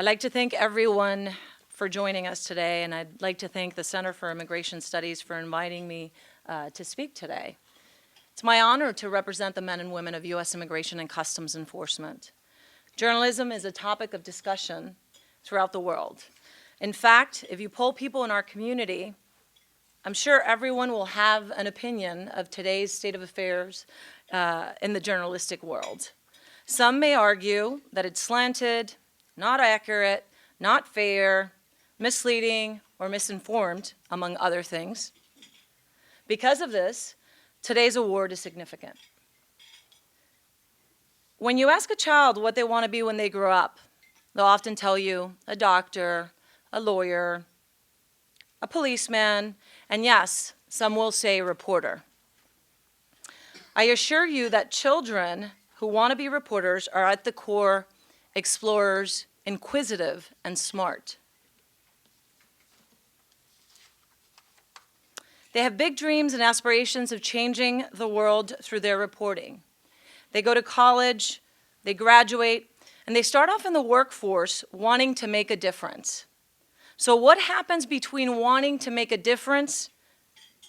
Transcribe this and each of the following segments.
I'd like to thank everyone for joining us today, and I'd like to thank the Center for Immigration Studies for inviting me to speak today. It's my honor to represent the men and women of U.S. Immigration and Customs Enforcement. Journalism is a topic of discussion throughout the world. In fact, if you poll people in our community, I'm sure everyone will have an opinion of today's state of affairs in the journalistic world. Some may argue that it's slanted, not accurate, not fair, misleading, or misinformed, among other things. Because of this, today's award is significant. When you ask a child what they want to be when they grow up, they'll often tell you a doctor, a lawyer, a policeman, and yes, some will say reporter. I assure you that children who want to be reporters are at the core explorers, inquisitive, and smart. They have big dreams and aspirations of changing the world through their reporting. They go to college, they graduate, and they start off in the workforce wanting to make a difference. So what happens between wanting to make a difference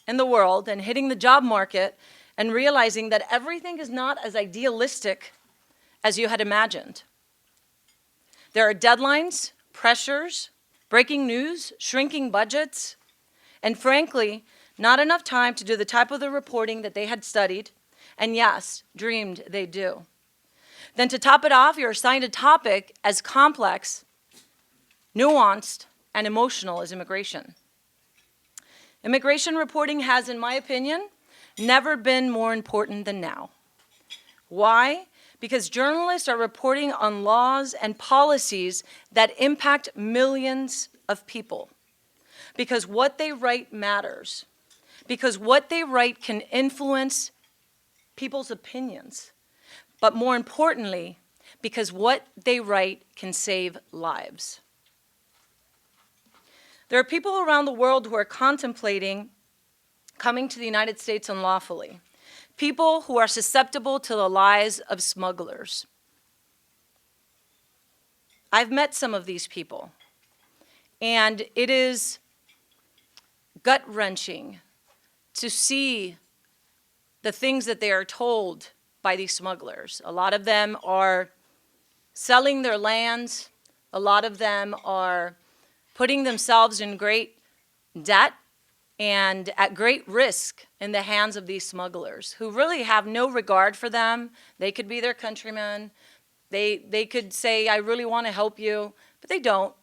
in the world and hitting the job market and realizing that everything is not as idealistic as you had imagined? There are deadlines, pressures, breaking news, shrinking budgets, and frankly, not enough time to do the type of the reporting that they had studied and, yes, dreamed they'd do. Then to top it off, you're assigned a topic as complex, nuanced, and emotional as immigration. Immigration reporting has, in my opinion, never been more important than now. Why? Because journalists are reporting on laws and policies that impact millions of people. Because what they write matters. Because what they write can influence people's opinions. But more importantly, because what they write can save lives. There are people around the world who are contemplating coming to the United States unlawfully. People who are susceptible to the lies of smugglers. I've met some of these people, and it is gut-wrenching to see the things that they are told by these smugglers. A lot of them are selling their lands. A lot of them are putting themselves in great debt and at great risk in the hands of these smugglers who really have no regard for them. They could be their countrymen. They could say, I really want to help you, but they don't.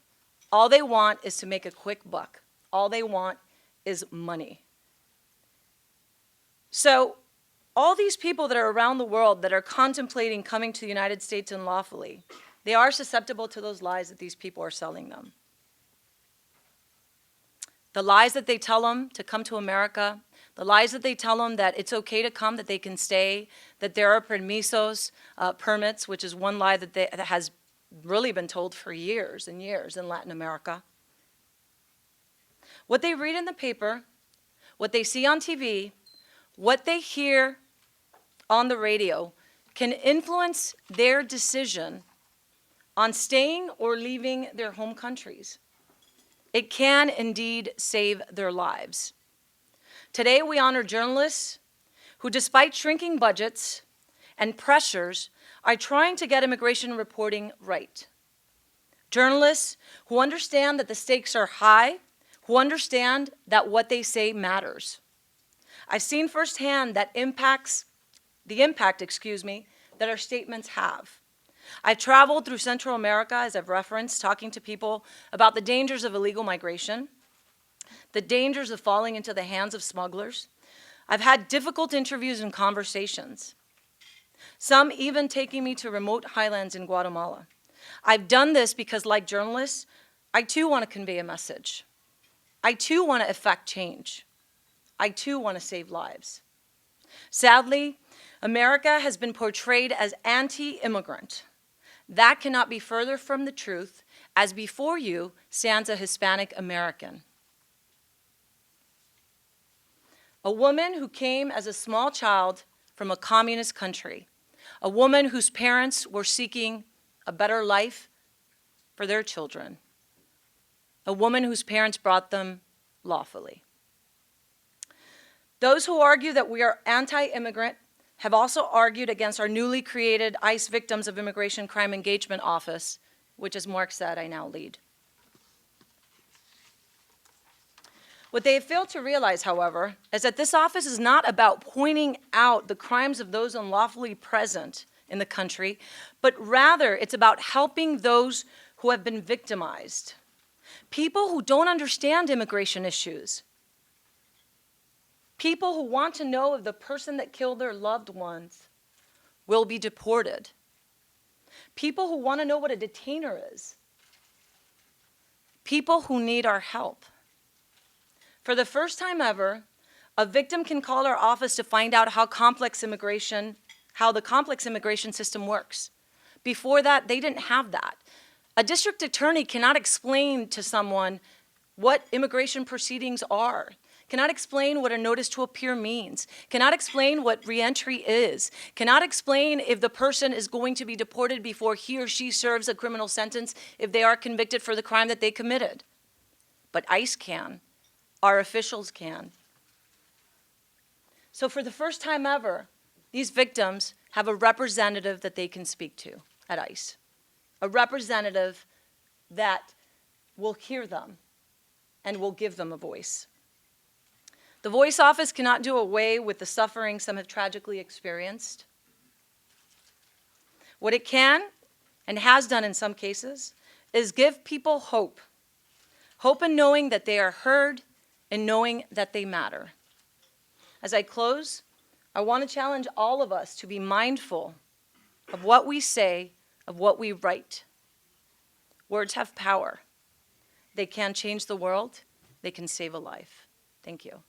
All they want is to make a quick buck. All they want is money. So all these people that are around the world that are contemplating coming to the United States unlawfully, they are susceptible to those lies that these people are selling them. The lies that they tell them to come to America, the lies that they tell them that it's okay to come, that they can stay, that there are permisos, permits, which is one lie that has really been told for years and years in Latin America. What they read in the paper, what they see on TV, what they hear on the radio can influence their decision on staying or leaving their home countries. It can indeed save their lives. Today, we honor journalists who, despite shrinking budgets and pressures, are trying to get immigration reporting right. Journalists who understand that the stakes are high, who understand that what they say matters. I've seen firsthand the impact that our statements have. I've traveled through Central America, as I've referenced, talking to people about the dangers of illegal migration, the dangers of falling into the hands of smugglers. I've had difficult interviews and conversations, some even taking me to remote highlands in Guatemala. I've done this because, like journalists, I too want to convey a message. I too want to effect change. I too want to save lives. Sadly, America has been portrayed as anti-immigrant. That cannot be further from the truth, as before you stands a Hispanic American. A woman who came as a small child from a communist country. A woman whose parents were seeking a better life for their children, a woman whose parents brought them lawfully. Those who argue that we are anti-immigrant have also argued against our newly created ICE Victims of Immigration Crime Engagement Office, which, as Mark said, I now lead. What they have failed to realize, however, is that this office is not about pointing out the crimes of those unlawfully present in the country, but rather it's about helping those who have been victimized, people who don't understand immigration issues, people who want to know if the person that killed their loved ones will be deported, people who want to know what a detainer is, people who need our help. For the first time ever, a victim can call our office to find out how the complex immigration system works. Before that, they didn't have that. A district attorney cannot explain to someone what immigration proceedings are, cannot explain what a notice to appear means, cannot explain what reentry is, cannot explain if the person is going to be deported before he or she serves a criminal sentence if they are convicted for the crime that they committed. But ICE can. Our officials can. So for the first time ever, these victims have a representative that they can speak to at ICE, a representative that will hear them and will give them a voice. The Voice Office cannot do away with the suffering some have tragically experienced. What it can, and has done in some cases, is give people hope. Hope in knowing that they are heard and knowing that they matter. As I close, I want to challenge all of us to be mindful of what we say, of what we write. Words have power. They can change the world. They can save a life. Thank you.